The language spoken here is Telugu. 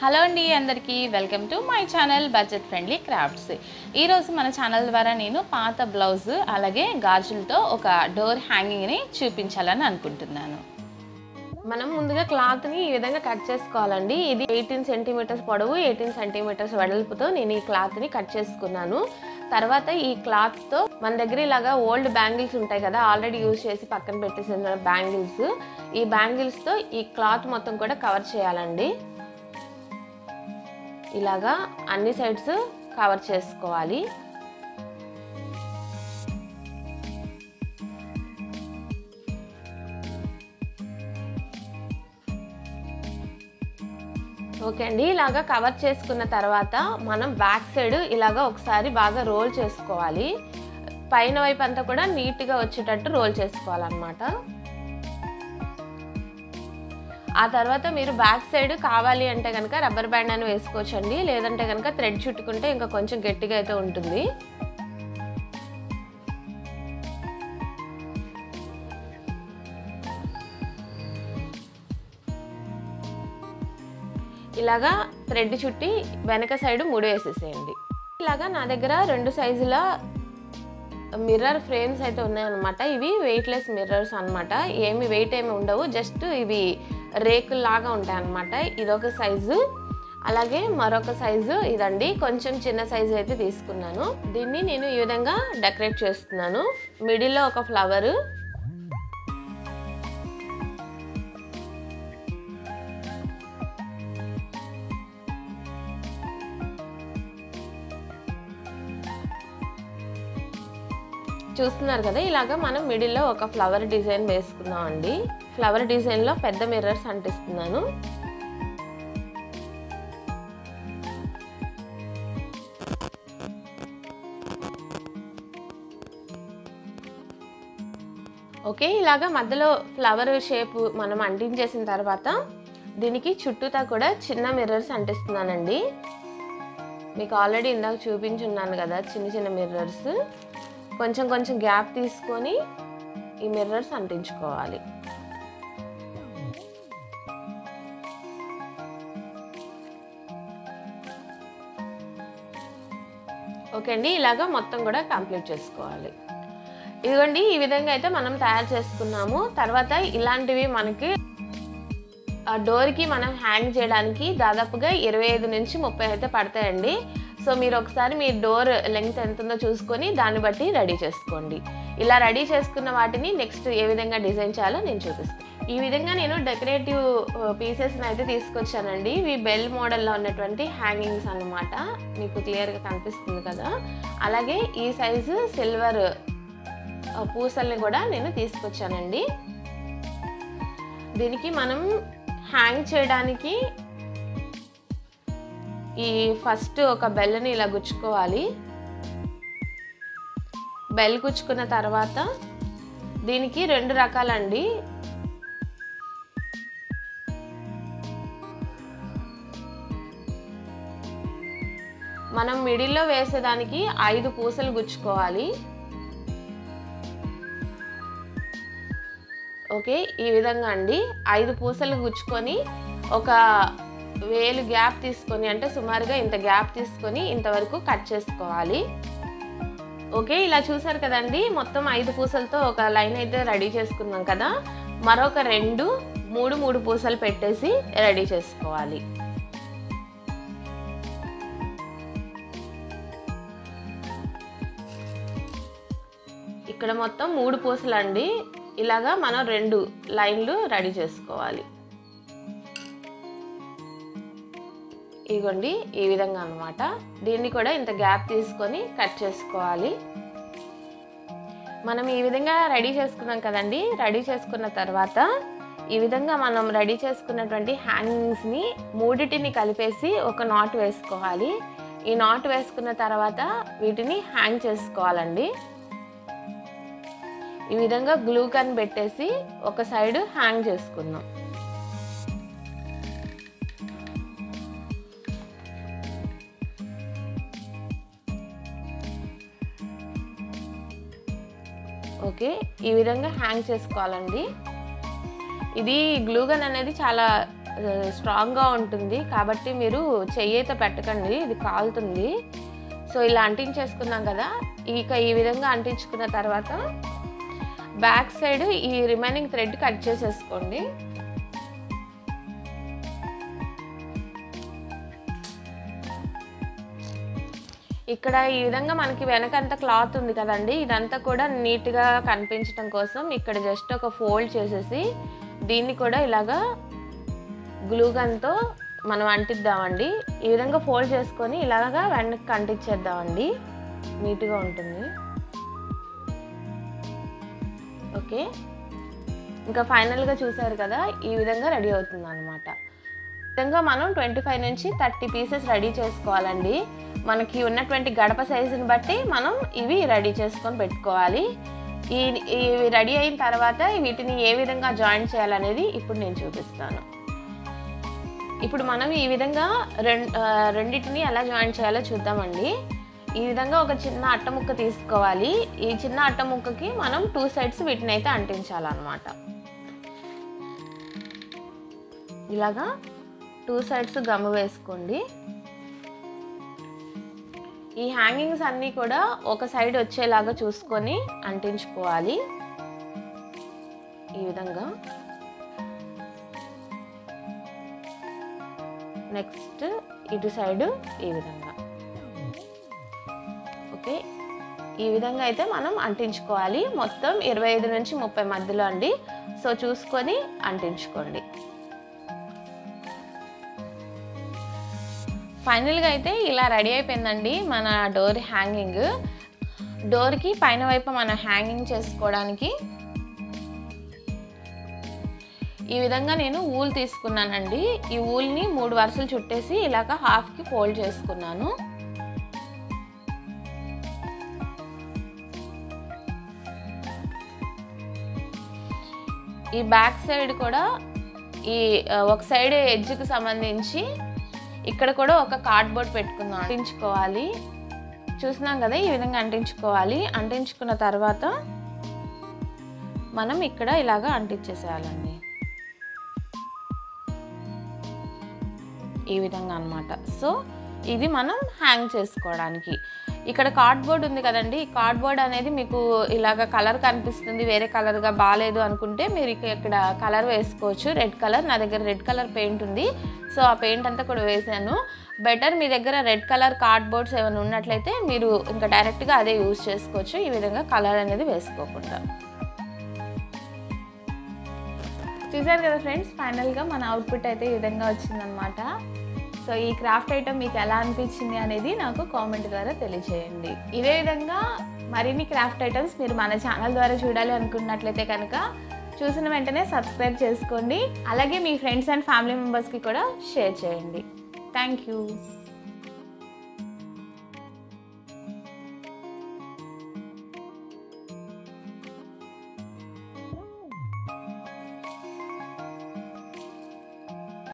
హలో అండి అందరికీ welcome to my channel budget friendly crafts. ఈరోజు మన ఛానల్ ద్వారా నేను పాత బ్లౌజ్ అలాగే గాజులతో ఒక డోర్ హ్యాంగింగ్ని చూపించాలని అనుకుంటున్నాను. మనం ముందుగా క్లాత్ని ఈ విధంగా కట్ చేసుకోవాలండి. ఇది 18 సెంటీమీటర్స్ పొడవు 18 సెంటీమీటర్స్ వెడల్పుతో నేను ఈ క్లాత్ని కట్ చేసుకున్నాను. తర్వాత ఈ క్లాత్తో మన దగ్గర ఇలాగా ఓల్డ్ బ్యాంగిల్స్ ఉంటాయి కదా, ఆల్రెడీ యూజ్ చేసి పక్కన పెట్టేసిన బ్యాంగిల్స్, ఈ బ్యాంగిల్స్తో ఈ క్లాత్ మొత్తం కూడా కవర్ చేయాలండి. ఇలాగా అన్ని సైడ్స్ కవర్ చేసుకోవాలి. ఓకే అండి, ఇలాగా కవర్ చేసుకున్న తర్వాత మనం బ్యాక్ సైడ్ ఇలాగా ఒకసారి బాగా రోల్ చేసుకోవాలి. పైన వైపు అంతా కూడా నీట్గా వచ్చేటట్టు రోల్ చేసుకోవాలన్నమాట. ఆ తర్వాత మీరు బ్యాక్ సైడ్ కావాలి అంటే కనుక రబ్బర్ బ్యాండ్ అని వేసుకోవచ్చండి, లేదంటే కనుక థ్రెడ్ చుట్టుకుంటే ఇంకా కొంచెం గట్టిగా అయితే ఉంటుంది. ఇలాగా థ్రెడ్ చుట్టి వెనక సైడ్ ముడి వేసేసేయండి. ఇలాగా నా దగ్గర 2 సైజుల మిర్రర్ ఫ్రేమ్స్ అయితే ఉన్నాయన్నమాట. ఇవి వెయిట్లెస్ మిర్రర్స్ అన్నమాట, ఏమి వెయిట్ ఏమి ఉండవు, జస్ట్ ఇవి రేకుల్లాగా ఉంటాయి అన్నమాట. ఇదొక సైజు, అలాగే మరొక సైజు ఇదండి, కొంచెం చిన్న సైజు అయితే తీసుకున్నాను. దీన్ని నేను ఈ విధంగా డెకరేట్ చేస్తున్నాను. మిడిల్లో ఒక ఫ్లవరు, చూస్తున్నారు కదా, ఇలాగా మనం మిడిల్లో ఒక ఫ్లవర్ డిజైన్ వేసుకున్నాం అండి. ఫ్లవర్ డిజైన్లో పెద్ద మిర్రర్స్ అంటిస్తున్నాను. ఓకే, ఇలాగా మధ్యలో ఫ్లవర్ షేప్ మనం అంటించేసిన తర్వాత దీనికి చుట్టూతా కూడా చిన్న మిర్రర్స్ అంటిస్తున్నానండి. మీకు ఆల్రెడీ ఇందాక చూపించున్నాను కదా చిన్న చిన్న మిర్రర్స్. కొంచెం కొంచెం గ్యాప్ తీసుకొని ఈ మిర్రర్స్ అంటించుకోవాలి. ఓకే అండి, ఇలాగా మొత్తం కూడా కంప్లీట్ చేసుకోవాలి. ఇదిగోండి, ఈ విధంగా అయితే మనం తయారు చేసుకున్నాము. తర్వాత ఇలాంటివి మనకి డోర్కి మనం హ్యాంగ్ చేయడానికి దాదాపుగా 25 నుంచి 30 అయితే పడతాయండి. సో మీరు ఒకసారి మీ డోర్ లెంగ్త్ ఎంత ఉందో చూసుకొని దాన్ని బట్టి రెడీ చేసుకోండి. ఇలా రెడీ చేసుకున్న వాటిని నెక్స్ట్ ఏ విధంగా డిజైన్ చేయాలో నేను చూపిస్తాను. ఈ విధంగా నేను డెకరేటివ్ పీసెస్ని అయితే తీసుకొచ్చానండి. ఇవి బెల్ మోడల్లో ఉన్నటువంటి హ్యాంగింగ్స్ అన్నమాట, మీకు క్లియర్గా కనిపిస్తుంది కదా. అలాగే ఈ సైజు సిల్వర్ పూసల్ని కూడా నేను తీసుకొచ్చానండి. దీనికి మనం హ్యాంగ్ చేయడానికి ఈ ఫస్ట్ ఒక బెల్ని ఇలా గుచ్చుకోవాలి. బెల్ గుచ్చుకున్న తర్వాత దీనికి 2 రకాలండి. మనం మిడిల్లో వేసేదానికి 5 పూసలు గుచ్చుకోవాలి. ఓకే, ఈ విధంగా అండి 5 పూసలు గుచ్చుకొని ఒక వేలు గ్యాప్ తీసుకొని, అంటే సుమారుగా ఇంత గ్యాప్ తీసుకొని ఇంతవరకు కట్ చేసుకోవాలి. ఓకే, ఇలా చూసారు కదండి, మొత్తం 5 పూసలతో ఒక లైన్ అయితే రెడీ చేసుకున్నాం కదా. మరొక 2, 3 పూసలు పెట్టేసి రెడీ చేసుకోవాలి. ఇక్కడ మొత్తం 3 పూసలు అండి. ఇలాగా మనం 2 లైన్లు రెడీ చేసుకోవాలి. ఇదిగోండి, ఈ విధంగా అన్నమాట. దీన్ని కూడా ఇంత గ్యాప్ తీసుకొని కట్ చేసుకోవాలి. మనం ఈ విధంగా రెడీ చేసుకున్నాం కదండి. రెడీ చేసుకున్న తర్వాత ఈ విధంగా మనం రెడీ చేసుకున్నటువంటి హ్యాంగింగ్స్ని 3టిని కలిపేసి ఒక నాట్ వేసుకోవాలి. ఈ నాట్ వేసుకున్న తర్వాత వీటిని హ్యాంగ్ చేసుకోవాలండి. ఈ విధంగా గ్లూ గన్ పెట్టేసి ఒక సైడ్ హ్యాంగ్ చేసుకుందాం. ఓకే, ఈ విధంగా హ్యాంగ్ చేసుకోవాలండి. ఇది గ్లూ గన్ అనేది చాలా స్ట్రాంగ్గా ఉంటుంది కాబట్టి మీరు చెయ్యి అయితే పెట్టకండి, ఇది కాలుతుంది. సో ఇలా అంటించేసుకున్నాం కదా, ఇక ఈ విధంగా అంటించుకున్న తర్వాత బ్యాక్ సైడ్ ఈ రిమైనింగ్ థ్రెడ్ కట్ చేసేసుకోండి. ఇక్కడ ఈ విధంగా మనకి వెనకంతా క్లాత్ ఉంది కదండి, ఇదంతా కూడా నీట్గా కనిపించడం కోసం ఇక్కడ జస్ట్ ఒక ఫోల్డ్ చేసేసి దీన్ని కూడా ఇలాగా గ్లూ గన్తో మనం అంటిద్దామండి. ఈ విధంగా ఫోల్డ్ చేసుకొని ఇలాగా వెనక్కి అంటించేద్దామండి, నీట్గా ఉంటుంది. ఓకే, ఇంకా ఫైనల్గా చూసారు కదా, ఈ విధంగా రెడీ అవుతుంది అనమాట. ఈ విధంగా మనం 25 నుంచి 30 పీసెస్ రెడీ చేసుకోవాలండి. మనకి ఉన్నటువంటి గడప సైజుని బట్టి మనం ఇవి రెడీ చేసుకొని పెట్టుకోవాలి. ఇవి రెడీ అయిన తర్వాత వీటిని ఏ విధంగా జాయిన్ చేయాలనేది ఇప్పుడు నేను చూపిస్తాను. ఇప్పుడు మనం ఈ విధంగా రెండింటిని ఎలా జాయిన్ చేయాలో చూద్దామండి. ఈ విధంగా ఒక చిన్న అట్ట ముక్క తీసుకోవాలి. ఈ చిన్న అట్ట ముక్కకి మనం 2 సైడ్స్ వీటిని అయితే అంటించాలన్నమాట. ఇలాగా 2 సైడ్స్ గమ్ము వేసుకోండి. ఈ హ్యాంగింగ్స్ అన్నీ కూడా ఒక సైడ్ వచ్చేలాగా చూసుకొని అంటించుకోవాలి. ఈ విధంగా నెక్స్ట్ ఇటు సైడ్ ఈ విధంగా. ఓకే, ఈ విధంగా అయితే మనం అంటించుకోవాలి. మొత్తం 25 నుంచి 30 మధ్యలో అండి. సో చూసుకొని అంటించుకోండి. ఫైనల్గా అయితే ఇలా రెడీ అయిపోయిందండి మన డోర్ హ్యాంగింగ్. డోర్కి పైన వైపు మనం హ్యాంగింగ్ చేసుకోవడానికి ఈ విధంగా నేను ఊల్ తీసుకున్నానండి. ఈ ఊల్ని 3 వరుసలు చుట్టేసి ఇలాగ హాఫ్కి ఫోల్డ్ చేసుకున్నాను. ఈ బ్యాక్ సైడ్ కూడా ఈ ఒక సైడ్ ఎడ్జ్కి సంబంధించి ఇక్కడ కూడా ఒక కార్డ్బోర్డ్ పెట్టుకుందాం, అంటించుకోవాలి. చూసినాం కదా, ఈ విధంగా అంటించుకోవాలి. అంటించుకున్న తర్వాత మనం ఇక్కడ ఇలాగా అంటించేసేయాలండి, ఈ విధంగా అన్నమాట. సో ఇది మనం హ్యాంగ్ చేసుకోవడానికి. ఇక్కడ కార్డ్బోర్డ్ ఉంది కదండి, ఈ కార్డ్బోర్డ్ అనేది మీకు ఇలాగ కలర్ కనిపిస్తుంది, వేరే కలర్గా బాగాలేదు అనుకుంటే మీరు ఇక్కడ కలర్ వేసుకోవచ్చు. రెడ్ కలర్, నా దగ్గర రెడ్ కలర్ పెయింట్ ఉంది, సో ఆ పెయింట్ అంతా కూడా వేసాను. బెటర్ మీ దగ్గర రెడ్ కలర్ కార్డ్బోర్డ్స్ ఏమైనా ఉన్నట్లయితే మీరు ఇంకా డైరెక్ట్గా అదే యూజ్ చేసుకోవచ్చు, ఈ విధంగా కలర్ అనేది వేసుకోకుండా. చూసారు కదా ఫ్రెండ్స్, ఫైనల్గా మన అవుట్పుట్ అయితే ఈ విధంగా వచ్చిందనమాట. సో ఈ క్రాఫ్ట్ ఐటమ్ మీకు ఎలా అనిపించింది అనేది నాకు కామెంట్ ద్వారా తెలియజేయండి. ఇదే విధంగా మరిన్ని క్రాఫ్ట్ ఐటమ్స్ మీరు మన ఛానల్ ద్వారా చూడాలి అనుకున్నట్లయితే కనుక చూసిన వెంటనే సబ్స్క్రైబ్ చేసుకోండి. అలాగే మీ ఫ్రెండ్స్ అండ్ ఫ్యామిలీ మెంబర్స్కి కూడా షేర్ చేయండి. Thank you.